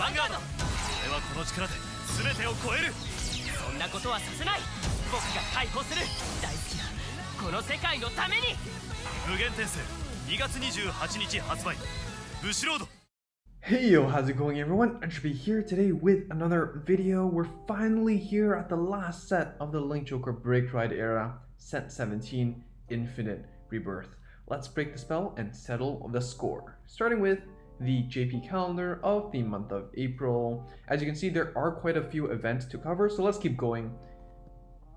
Vanguard 俺はこの力で全てを超えるそんなことはさせない僕が解放する大好きなこの世界のために無限転生2月28日発売ブシロード Hey yo, how's it going everyone? I should be here today with another video. We're finally here at the last set of the Link Joker Break Ride era, set 17, Infinite Rebirth. Let's break the spell and settle the score. Starting with the JP calendar of the month of April. As you can see, there are quite a few events to cover, so let's keep going.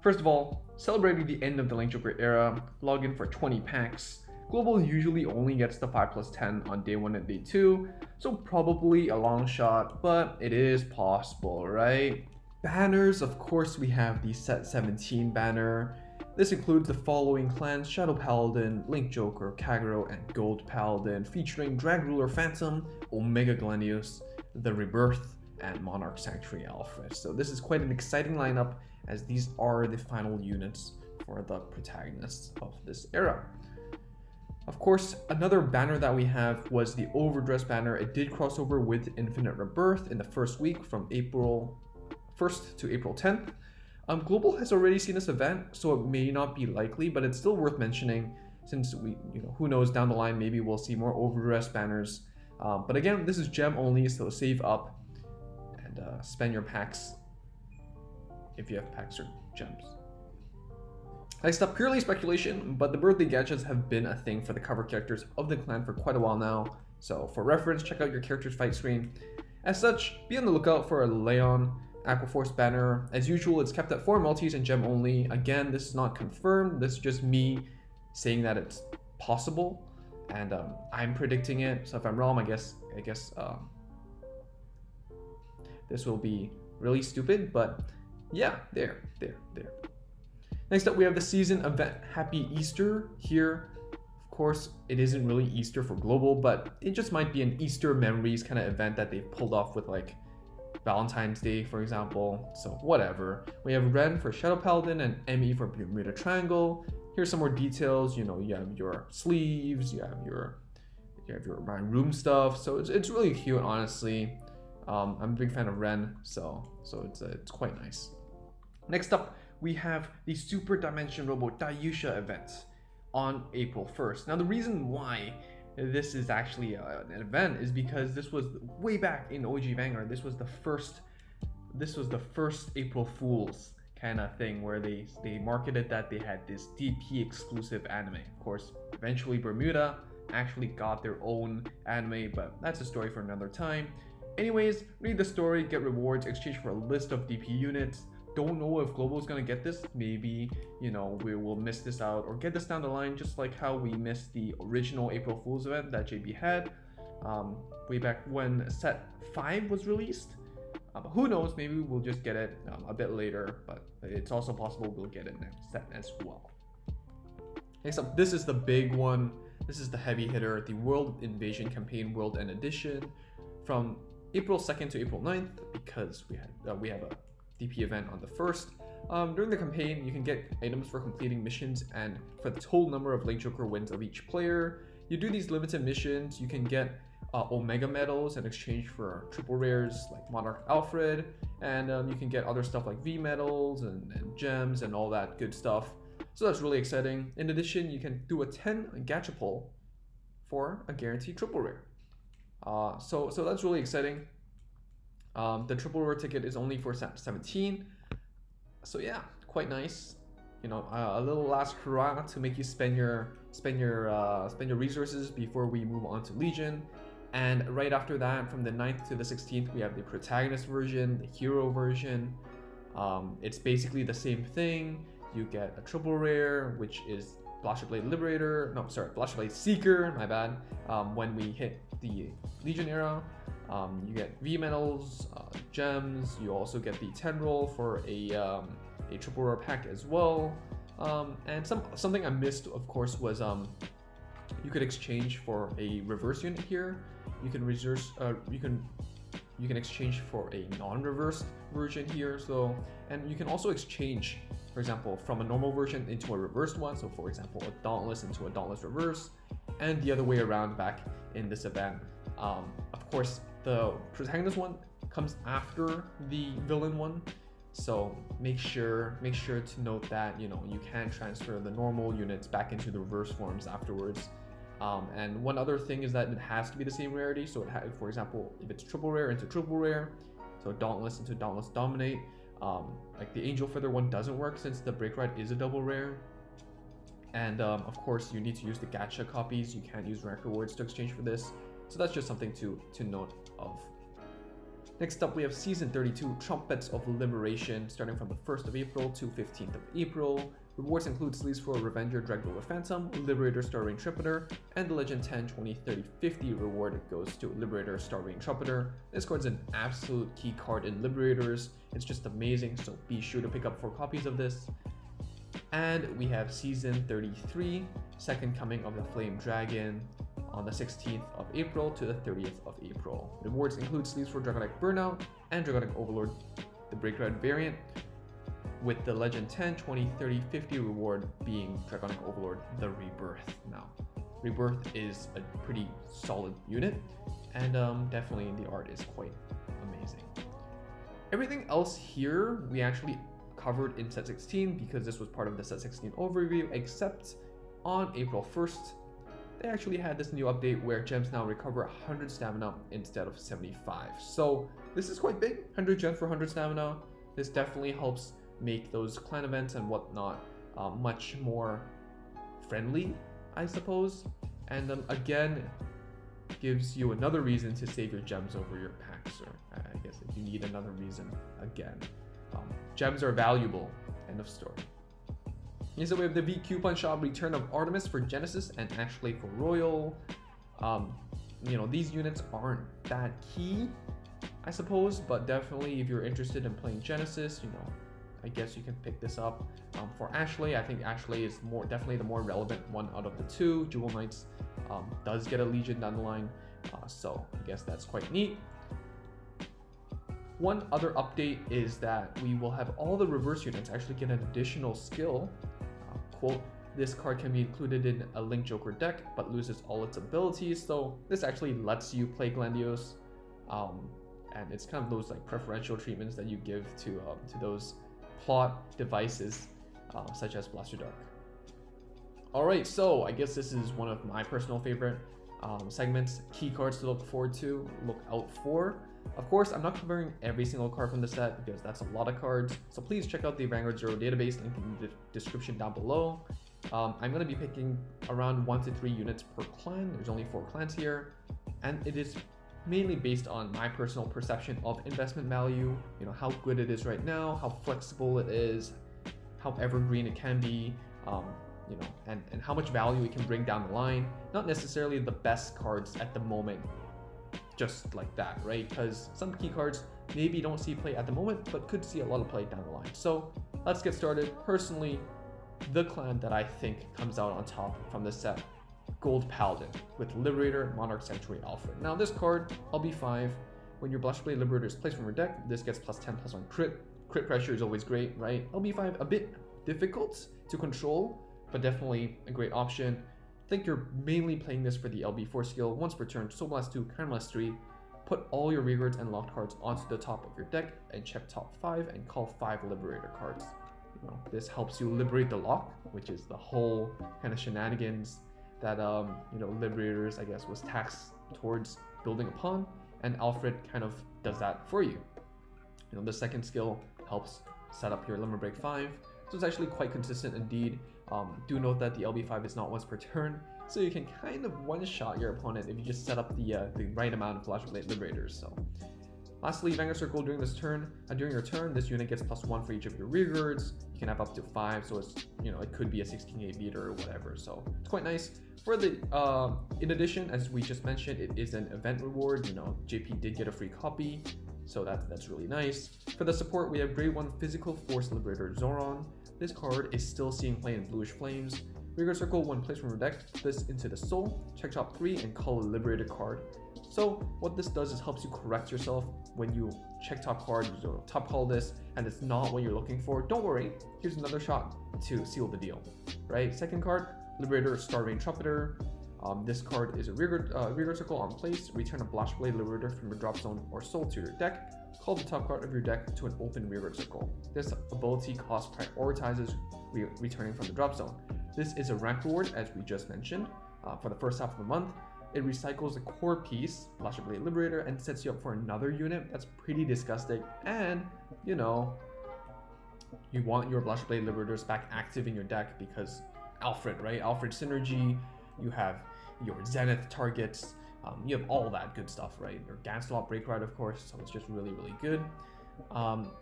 First of all, celebrating the end of the Link Joker era, log in for 20 packs. Global usually only gets the 5+10 on day 1 and day 2, so probably a long shot, but it is possible, right? Banners, of course we have the set 17 banner. This includes the following clans: Shadow Paladin, Link Joker, Kagero, and Gold Paladin, featuring Drag Ruler Phantom, Omega Glenius, the Rebirth, and Monarch Sanctuary Alfred. So this is quite an exciting lineup, as these are the final units for the protagonists of this era. Of course, another banner that we have was the Overdress banner. It did cross over with Infinite Rebirth in the first week from April 1st to April 10th. Global has already seen this event, so it may not be likely, but it's still worth mentioning since we, who knows, down the line maybe we'll see more Overdress banners. But again, this is gem only, so save up and spend your packs if you have packs or gems. Next up, purely speculation, but the birthday gachas have been a thing for the cover characters of the clan for quite a while now. So for reference, check out your character's fight screen. As such, be on the lookout for a Leon Aquaforce banner. As usual, it's kept at 4 multis and gem only. Again, this is not confirmed. This is just me saying that it's possible, and I'm predicting it. So if I'm wrong, I guess this will be really stupid. But yeah, there. Next up, we have the season event Happy Easter here. Of course, it isn't really Easter for Global, but it just might be an Easter memories kind of event that they've pulled off with like Valentine's Day, for example. So whatever. We have Ren for Shadow Paladin and ME for Bermuda Triangle. Here's some more details. You have your sleeves, you have your my room stuff. So it's really cute, honestly. I'm a big fan of Ren, so it's quite nice. Next up, we have the Super Dimension Robo Dayusha event on April 1st. Now the reason why this is actually an event is because this was way back in OG Vanguard. This was the first April Fools kind of thing where they marketed that they had this DP exclusive anime. Of course, eventually Bermuda actually got their own anime, but that's a story for another time. Anyways, read the story, get rewards, exchange for a list of DP units. Don't know if Global is gonna get this. Maybe, we will miss this out or get this down the line, just like how we missed the original April Fool's event that JB had way back when set 5 was released. Who knows, maybe we'll just get it a bit later, but it's also possible we'll get it next set as well. Next up, this is the big one. This is the heavy hitter, the World Invasion Campaign World End Edition from April 2nd to April 9th, because we have a DP event on the 1st. During the campaign, you can get items for completing missions and for the total number of Link Joker wins of each player. You do these limited missions, you can get Omega medals in exchange for triple rares like Monarch Alfred, and you can get other stuff like V medals and gems and all that good stuff. So that's really exciting. In addition, you can do a 10 gacha pull for a guaranteed triple rare. So that's really exciting. The triple rare ticket is only for set 17, so yeah, quite nice. A little last hurrah to make you spend your resources before we move on to Legion. And right after that, from the 9th to the 16th, we have the protagonist version, the hero version. It's basically the same thing. You get a triple rare, which is Blaster Blade Seeker, my bad. When we hit the Legion era, you get V medals, gems. You also get the 10 roll for a triple rare pack as well. And something I missed, of course, was you could exchange for a reverse unit here. You can exchange for a non-reversed version here. So, and you can also exchange, for example, from a normal version into a reversed one. So for example, a Dauntless into a Dauntless reverse, and the other way around back in this event. Of course, the protagonist one comes after the villain one. So make sure to note that, you know, you can transfer the normal units back into the reverse forms afterwards. And one other thing is that it has to be the same rarity. So for example, if it's triple rare into triple rare, so Dauntless into Dauntless Dominate, like the Angel Feather one doesn't work since the Break Ride is a double rare. And of course, you need to use the gacha copies. You can't use rank rewards to exchange for this. So that's just something to note of. Next up, we have Season 32, Trumpets of Liberation, starting from the 1st of April to 15th of April. Rewards include sleeves for Revenger, Dreadnought Phantom, Liberator, Star Rain Trumpeter, and the Legend 10, 20, 30, 50 reward goes to Liberator, Star Rain Trumpeter. This card's an absolute key card in Liberators. It's just amazing, so be sure to pick up 4 copies of this. And we have Season 33, Second Coming of the Flame Dragon, on the 16th of April to the 30th of April. Rewards include sleeves for Dragonic Burnout and Dragonic Overlord, the Break Ride variant, with the Legend 10, 20, 30, 50 reward being Dragonic Overlord, the Rebirth. Now, Rebirth is a pretty solid unit, and definitely the art is quite amazing. Everything else here we actually covered in set 16 because this was part of the set 16 overview, except on April 1st, they actually had this new update where gems now recover 100 stamina instead of 75. So this is quite big, 100 gems for 100 stamina. This definitely helps make those clan events and whatnot much more friendly, I suppose. And again, gives you another reason to save your gems over your packs, or I guess if you need another reason again. Gems are valuable, end of story. Next up, we have the V Coupon Shop, Return of Artemis for Genesis and Ashley for Royal. You know, these units aren't that key, I suppose, but definitely if you're interested in playing Genesis, you know, I guess you can pick this up. For Ashley, I think Ashley is definitely the more relevant one out of the two. Jewel Knights does get a Legion down the line, so I guess that's quite neat. One other update is that we will have all the reverse units actually get an additional skill. Quote, this card can be included in a Link Joker deck, but loses all its abilities. So this actually lets you play Glandios, and it's kind of those like preferential treatments that you give to those plot devices, such as Blaster Dark. All right, so I guess this is one of my personal favorite segments. Key cards to look forward to, look out for. Of course, I'm not covering every single card from the set because that's a lot of cards, so please check out the Vanguard Zero database, link in the description down below. I'm going to be picking around 1 to 3 units per clan. There's only 4 clans here, and it is mainly based on my personal perception of investment value, you know, how good it is right now, how flexible it is, how evergreen it can be, you know, and how much value it can bring down the line. Not necessarily the best cards at the moment, just like that, right? Because some key cards maybe don't see play at the moment, but could see a lot of play down the line. So let's get started. Personally, the clan that I think comes out on top from this set, Gold Paladin, with Liberator, Monarch, Sanctuary, Alfred. Now this card, LB5, when your Blastblade Liberator is placed from your deck, this gets +10/+1 crit. Crit pressure is always great, right? LB5, a bit difficult to control, but definitely a great option. I think you're mainly playing this for the LB4 skill. Once per turn, Soul Blast 2, Counter Blast 3, put all your rewards and locked cards onto the top of your deck and check top 5 and call 5 Liberator cards. You know, this helps you liberate the lock, which is the whole kind of shenanigans that you know, Liberators, I guess, was taxed towards building upon, and Alfred kind of does that for you. You know, the second skill helps set up your Limit Break 5, so it's actually quite consistent indeed. Do note that the LB5 is not once per turn, so you can kind of one-shot your opponent if you just set up the right amount of Flashblade Liberators. So, lastly, Vanguard Circle during this turn. During your turn, this unit gets +1 for each of your rearguards. You can have up to 5, so it's, you know, it could be a 16-8 beater or whatever. So it's quite nice. For the in addition, as we just mentioned, it is an event reward. You know, JP did get a free copy, so that's really nice. For the support, we have Grade 1 Physical Force Liberator Zoran. This card is still seeing play in Bluish Flames. Rearguard Circle, when placed from your deck, this into the soul, check top 3 and call a Liberated card. So what this does is helps you correct yourself when you check top card, you top call this, and it's not what you're looking for. Don't worry, here's another shot to seal the deal, right? Second card, Liberator, Star Rain Trumpeter. This card is a rearguard circle on place. Return a Blastblade Liberator from your drop zone or soul to your deck. Call the top card of your deck to an open rearguard circle. This ability cost prioritizes returning from the drop zone. This is a rank reward, as we just mentioned, for the first half of the month. It recycles the core piece, Blastblade Liberator, and sets you up for another unit. That's pretty disgusting. And, you know, you want your Blastblade Liberators back active in your deck because Alfred, right? Alfred synergy, you have your Zenith targets, you have all that good stuff, right? Your Ganslot Break Ride, of course, so it's just really, really good.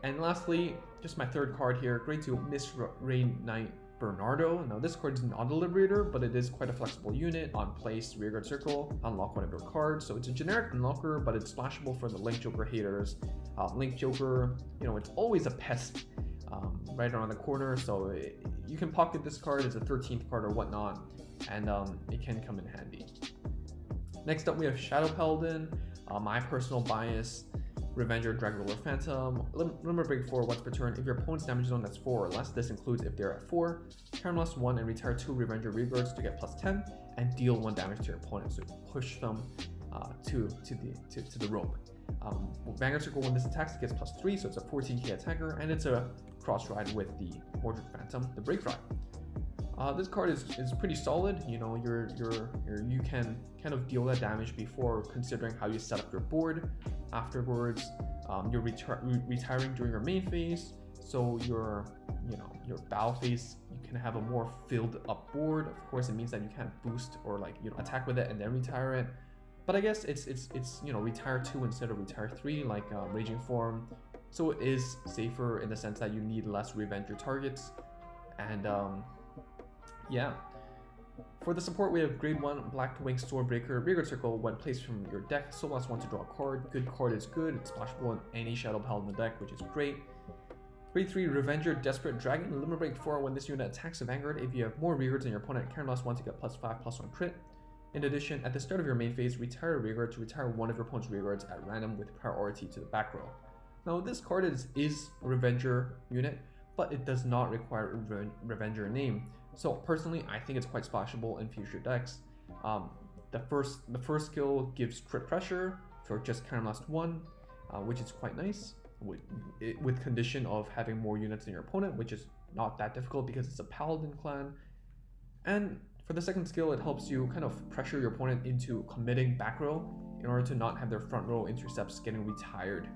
And lastly, just my third card here, grade 2 Misc Rain Knight Bernardo. Now this card is not a Liberator, but it is quite a flexible unit. On place, rearguard circle, unlock one of your cards. So it's a generic unlocker, but it's splashable for the Link Joker haters. Link Joker, you know, it's always a pest right around the corner, so you can pocket this card as a 13th card or whatnot, and it can come in handy. Next up, we have Shadow Paladin. My personal bias, Revenger, Drag Ruler, Phantom. Remember break 4 once per turn. If your opponent's damage zone that's 4 or less, this includes if they're at 4. Caramelist 1 and retire 2 Revenger Reguards to get +10 and deal 1 damage to your opponent. So push them to the rope. Vanguard Circle, when this attacks, it gets +3, so it's a 14k attacker, and it's a cross ride with the Mordred Phantom, the Break Ride. This card is pretty solid. You know, you can kind of deal that damage before considering how you set up your board. Afterwards, you're retiring during your main phase, so your battle phase, you can have a more filled up board. Of course, it means that you can't boost or attack with it and then retire it. But I guess it's retire 2 instead of retire 3, like Raging Form. So it is safer in the sense that you need less Revenger targets. And yeah. For the support, we have grade 1 Black Wing Swordbreaker Rearguard Circle. When placed from your deck, soul loss 1 to draw a card. Good card is good. It's splashable in any Shadow Paladin deck, which is great. Grade 3 Revenger Desperate Dragon. Limit break 4. When this unit attacks a Vanguard, if you have more Rearguards than your opponent, carry loss 1 to get +5/+1 crit. In addition, at the start of your main phase, retire a Rearguard to retire one of your opponent's Rearguards at random with priority to the back row. Now, this card is a Revenger unit, but it does not require a Revenger name. So personally, I think it's quite splashable in future decks. The first skill gives crit pressure for just Caramelist 1, which is quite nice, with condition of having more units than your opponent, which is not that difficult because it's a Paladin clan. And for the second skill, it helps you kind of pressure your opponent into committing back row in order to not have their front row intercepts getting retired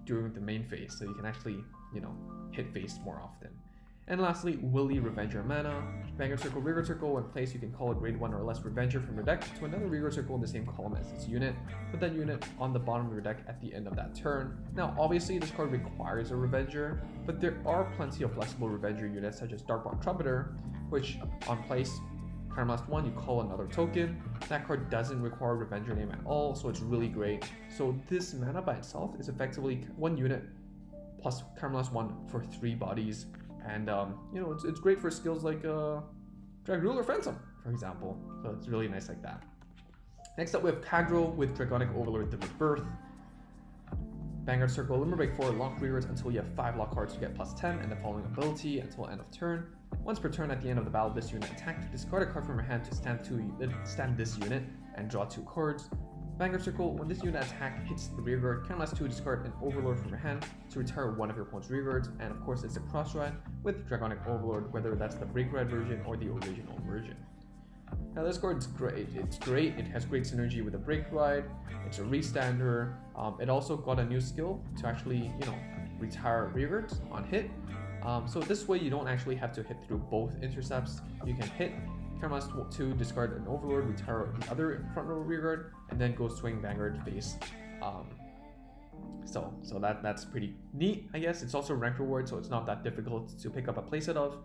during the main phase, so you can actually, hit face more often. And lastly, Willy Revenger Mana. Vanguard Circle, Rearguard Circle. When placed, you can call a grade 1 or less Revenger from your deck to another Rearguard Circle in the same column as this unit. Put that unit on the bottom of your deck at the end of that turn. Now, obviously, this card requires a Revenger, but there are plenty of flexible Revenger units such as Darkbond Trumpeter, which on place, Caramelist 1, you call another token. That card doesn't require a Revenger name at all, so it's really great. So this mana by itself is effectively 1 unit plus Caramelist 1 for 3 bodies. And, it's great for skills like Drag Ruler Phantom, for example. So it's really nice like that. Next up, we have Kagero with Dragonic Overlord, the Rebirth. Vanguard Circle, limit break 4, lock Rearguards until you have 5 lock cards to get +10, and the following ability until end of turn. Once per turn at the end of the battle, this unit attacked, discard a card from your hand to stand this unit and draw 2 cards. Vanguard Circle, when this unit attack hits the Rearguard, Caramelist 2, discard an Overlord from your hand to retire one of your opponent's Rearguards, and of course it's a cross ride with Dragonic Overlord, whether that's the Break Ride version or the original version. Now this card is great. It's great. It has great synergy with the Break Ride. It's a restander. It also got a new skill to actually, retire Rearguards on hit. So this way you don't actually have to hit through both intercepts. You can hit Caramelist 2, discard an Overlord, retire the other front row Rearguard, and then go swing Vanguard face. So that's pretty neat, I guess. It's also rank reward, so it's not that difficult to pick up a playset of.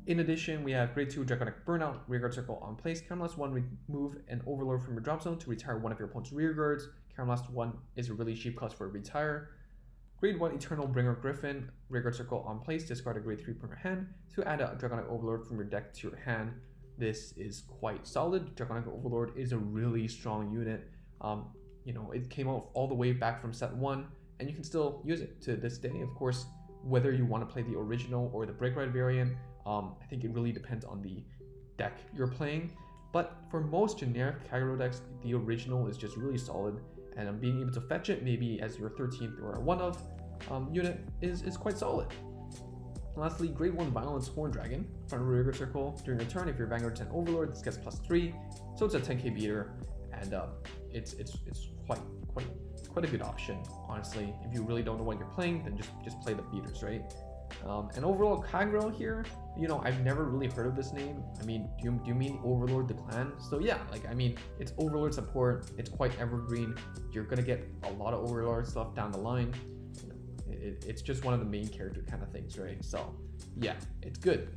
In addition, we have grade 2 Dragonic Burnout, Rearguard Circle on place. Caramelist 1, remove an Overlord from your drop zone to retire one of your opponent's Rearguards. Caramelist 1 is a really cheap cost for a retire. Grade 1 Eternal Bringer Griffin, Rearguard Circle on place, discard a grade 3 from your hand to add a Dragonic Overlord from your deck to your hand. This is quite solid. Dragonic Overlord is a really strong unit. It came out all the way back from set 1, and you can still use it to this day. Of course, whether you want to play the original or the Break Ride variant, I think it really depends on the deck you're playing. But for most generic Kagero decks, the original is just really solid, and being able to fetch it maybe as your 13th or one of unit is quite solid. Lastly, grade 1 Violence Horn Dragon, front row Rebirth Circle. During your turn, if your Vanguard is an Overlord, this gets +3, so it's a 10k beater, and it's quite a good option, honestly. If you really don't know what you're playing, then just play the beaters, right? And overall, Kagero here, you know, I've never really heard of this name. I mean, do you mean Overlord the clan? So yeah, like, I mean, it's Overlord support, it's quite evergreen, you're gonna get a lot of Overlord stuff down the line. You know, it's just one of the main character kind of things, right? So yeah, it's good,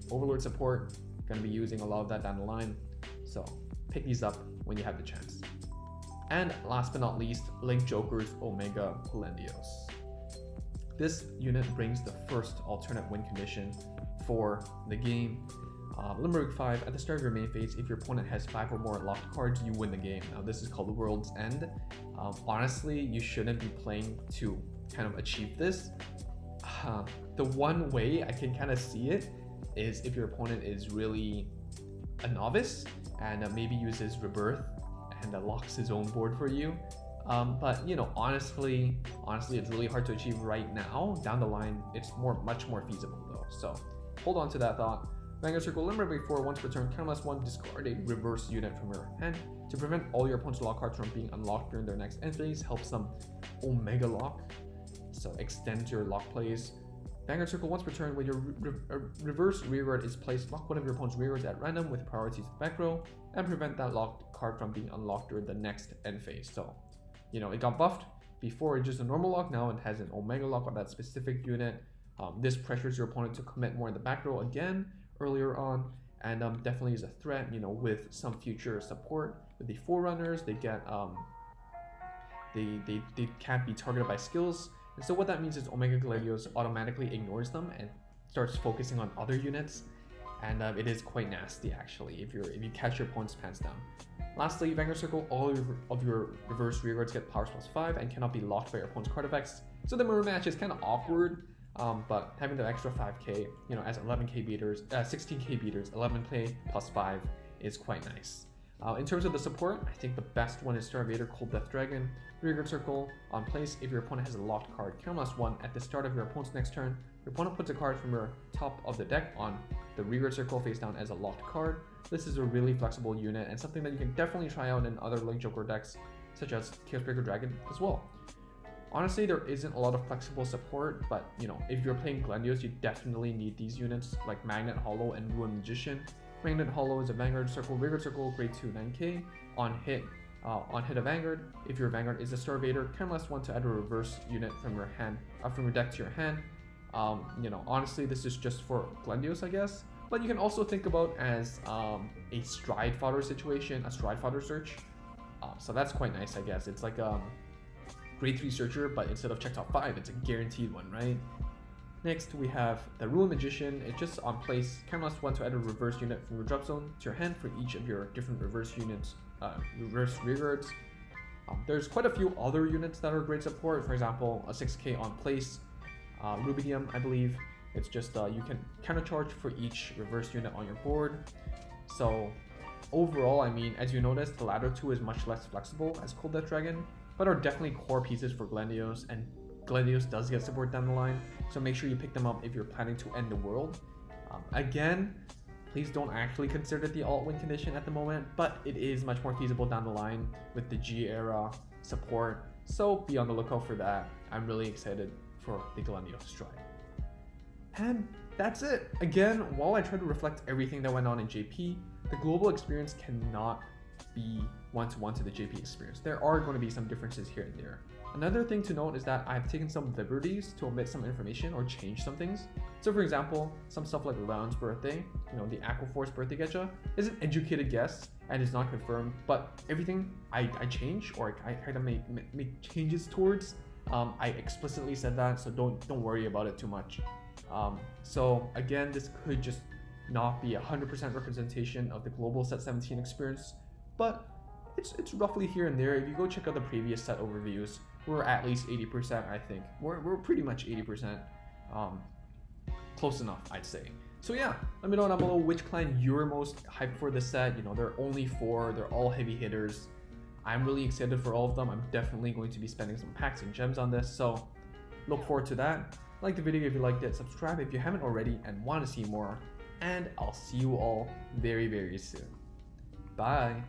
Overlord support, gonna be using a lot of that down the line, so pick these up when you have the chance. And last but not least, Link Joker's Omega Glendios. This unit brings the first alternate win condition for the game. Limerick 5, at the start of your main phase, if your opponent has 5 or more locked cards, you win the game. Now this is called the World's End. Honestly, you shouldn't be playing to kind of achieve this. The one way I can kind of see it is if your opponent is really a novice and maybe uses Rebirth and locks his own board for you. But you know, honestly, it's really hard to achieve right now. Down the line, it's much more feasible though. So hold on to that thought. Vanguard Circle Limerick 4, once per turn, +1, discard a reverse unit from your hand to prevent all your opponent's lock cards from being unlocked during their next end phase. Helps them Omega lock, so extend your lock plays. Vanguard Circle, once per turn, when your reverse rearguard is placed, lock one of your opponent's rearguards at random with priority to the back row and prevent that locked card from being unlocked during the next end phase. So, you know, it got buffed. Before, it's just a normal lock. Now it has an Omega lock on that specific unit. This pressures your opponent to commit more in the back row again earlier on, and definitely is a threat, you know, with some future support. With the Forerunners, they get they can't be targeted by skills. And so what that means is Omega Gladios automatically ignores them and starts focusing on other units, and it is quite nasty actually if you catch your opponent's pants down. Lastly, Vanguard Circle, all of your reverse rearguards get powers +5 and cannot be locked by your opponent's card effects. So the mirror match is kind of awkward, but having the extra 5k, you know, as 11k beaters, 16k beaters, 11k +5 is quite nice. In terms of the support, I think the best one is Starvader Cold Death Dragon. Rearguard Circle on place, if your opponent has a locked card, count +1 at the start of your opponent's next turn. Your opponent puts a card from your top of the deck on the Rearguard Circle face down as a locked card. This is a really flexible unit and something that you can definitely try out in other Link Joker decks, such as Chaosbreaker Dragon as well. Honestly, there isn't a lot of flexible support, but you know, if you're playing Glendios, you definitely need these units like Magnet Hollow and Ruin Magician. Magnet Hollow is a Vanguard Circle, Rearguard Circle, grade 2, 9k. On hit of Vanguard, if your Vanguard is a Starvader, count +1 to add a reverse unit from your hand, from your deck to your hand. You know, honestly, this is just for Glendios, I guess. But you can also think about as a Stride Fodder situation, a Stride Fodder search. So that's quite nice, I guess. It's like grade 3 searcher, but instead of check top 5, it's a guaranteed one, right? Next, we have the Ruin Magician. It's just on place, count +1 to add a reverse unit from your drop zone to your hand for each of your different reverse units, reverse rearguards. There's quite a few other units that are great support. For example, a 6k on place, Rubidium, I believe. It's just you can counter charge for each reverse unit on your board. So overall, I mean, as you noticed, the latter two is much less flexible as Cold Death Dragon, but are definitely core pieces for Glendios, and Glendios does get support down the line, so make sure you pick them up if you're planning to end the world. Again, please don't actually consider the alt win condition at the moment, but it is much more feasible down the line with the G era support, so be on the lookout for that. I'm really excited for the Glendios Stride. And that's it. Again, while I try to reflect everything that went on in JP, the global experience cannot be one-to-one to the JP experience. There are going to be some differences here and there. Another thing to note is that I've taken some liberties to omit some information or change some things. So for example, some stuff like Leon's birthday, you know, the Aquaforce birthday gacha, is an educated guess and is not confirmed, but everything I change or I kind of make changes towards, I explicitly said that, so don't worry about it too much. So again, this could just not be 100% representation of the global set 17 experience, but it's roughly here and there. If you go check out the previous set overviews, we're at least 80%, I think. We're pretty much 80%, close enough, I'd say. So yeah, let me know down below which clan you're most hyped for this set. You know, there are only 4, they're all heavy hitters. I'm really excited for all of them. I'm definitely going to be spending some packs and gems on this, so look forward to that. Like the video if you liked it, subscribe if you haven't already and want to see more, and I'll see you all very, very soon. Bye!